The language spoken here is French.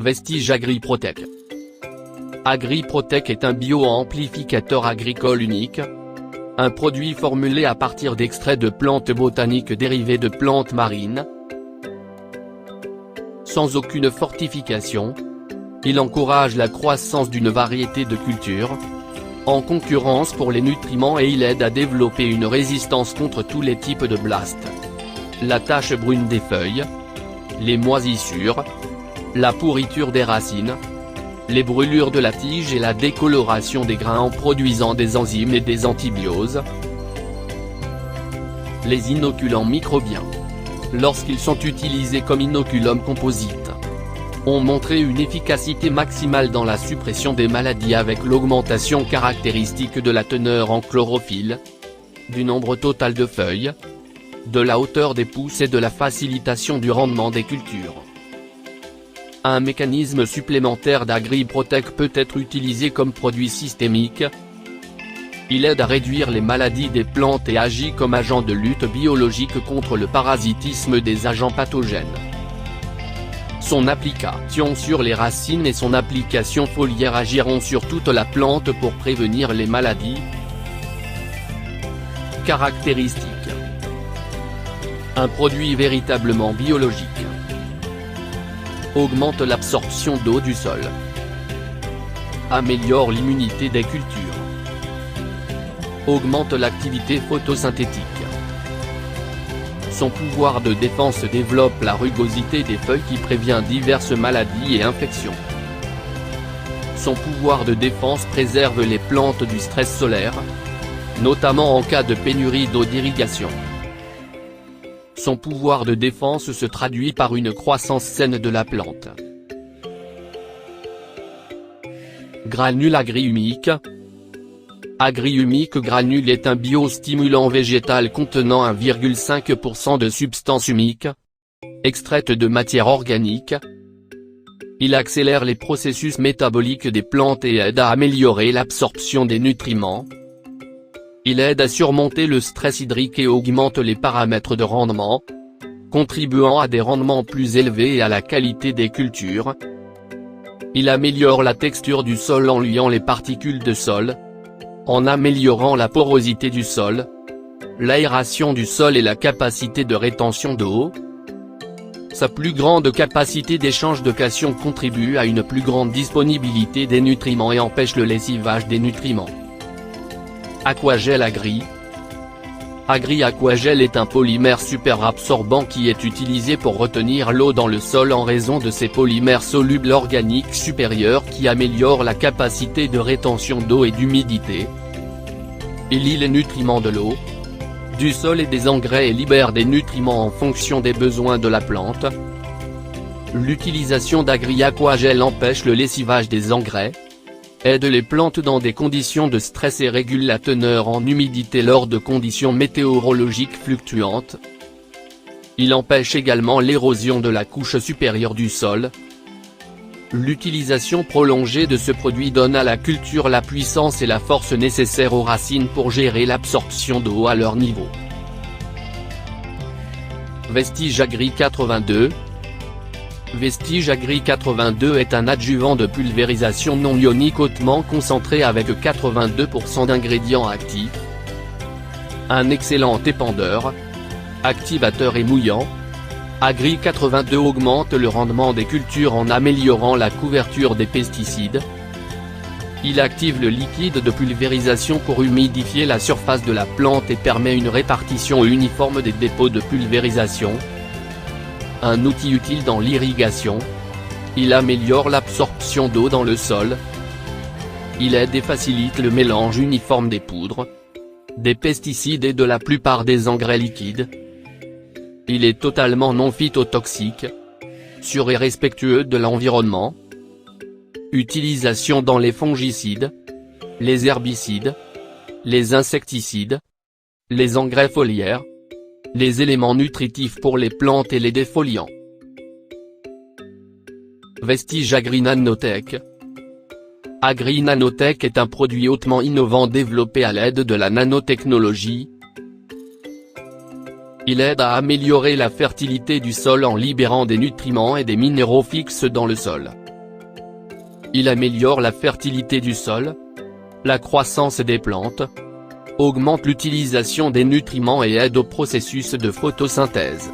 Vestige AgriProtec. AgriProtec est un bio-amplificateur agricole unique. Un produit formulé à partir d'extraits de plantes botaniques dérivées de plantes marines. Sans aucune fortification, il encourage la croissance d'une variété de cultures, en concurrence pour les nutriments, et il aide à développer une résistance contre tous les types de blast. La tache brune des feuilles, les moisissures, la pourriture des racines, les brûlures de la tige et la décoloration des grains en produisant des enzymes et des antibioses. Les inoculants microbiens, lorsqu'ils sont utilisés comme inoculum composite, ont montré une efficacité maximale dans la suppression des maladies avec l'augmentation caractéristique de la teneur en chlorophylle, du nombre total de feuilles, de la hauteur des pousses et de la facilitation du rendement des cultures. Un mécanisme supplémentaire d'AgriProtec peut être utilisé comme produit systémique. Il aide à réduire les maladies des plantes et agit comme agent de lutte biologique contre le parasitisme des agents pathogènes. Son application sur les racines et son application foliaire agiront sur toute la plante pour prévenir les maladies. Caractéristiques. Un produit véritablement biologique. Augmente l'absorption d'eau du sol. Améliore l'immunité des cultures. Augmente l'activité photosynthétique. Son pouvoir de défense développe la rugosité des feuilles qui prévient diverses maladies et infections. Son pouvoir de défense préserve les plantes du stress solaire, notamment en cas de pénurie d'eau d'irrigation. Son pouvoir de défense se traduit par une croissance saine de la plante. Granule agri-humique. Agri-humique granule est un biostimulant végétal contenant 1,5% de substance humique, extraite de matière organique. Il accélère les processus métaboliques des plantes et aide à améliorer l'absorption des nutriments. Il aide à surmonter le stress hydrique et augmente les paramètres de rendement, contribuant à des rendements plus élevés et à la qualité des cultures. Il améliore la texture du sol en liant les particules de sol, en améliorant la porosité du sol, l'aération du sol et la capacité de rétention d'eau. Sa plus grande capacité d'échange de cation contribue à une plus grande disponibilité des nutriments et empêche le lessivage des nutriments. Aquagel Agri. Aquagel est un polymère super absorbant qui est utilisé pour retenir l'eau dans le sol en raison de ses polymères solubles organiques supérieurs qui améliorent la capacité de rétention d'eau et d'humidité. Il lie les nutriments de l'eau, du sol et des engrais et libère des nutriments en fonction des besoins de la plante. L'utilisation d'Agri-Aquagel empêche le lessivage des engrais, aide les plantes dans des conditions de stress et régule la teneur en humidité lors de conditions météorologiques fluctuantes. Il empêche également l'érosion de la couche supérieure du sol. L'utilisation prolongée de ce produit donne à la culture la puissance et la force nécessaires aux racines pour gérer l'absorption d'eau à leur niveau. Vestige Agri 82. Vestige Agri 82 est un adjuvant de pulvérisation non ionique hautement concentré avec 82% d'ingrédients actifs. Un excellent épandeur, activateur et mouillant. Agri 82 augmente le rendement des cultures en améliorant la couverture des pesticides. Il active le liquide de pulvérisation pour humidifier la surface de la plante et permet une répartition uniforme des dépôts de pulvérisation. Un outil utile dans l'irrigation. Il améliore l'absorption d'eau dans le sol. Il aide et facilite le mélange uniforme des poudres, des pesticides et de la plupart des engrais liquides. Il est totalement non phytotoxique, sûr et respectueux de l'environnement. Utilisation dans les fongicides, les herbicides, les insecticides, les engrais foliaires, les éléments nutritifs pour les plantes et les défoliants. Vestige Agri Nanotech. Agri Nanotech est un produit hautement innovant développé à l'aide de la nanotechnologie. Il aide à améliorer la fertilité du sol en libérant des nutriments et des minéraux fixes dans le sol. Il améliore la fertilité du sol, la croissance des plantes, augmente l'utilisation des nutriments et aide au processus de photosynthèse.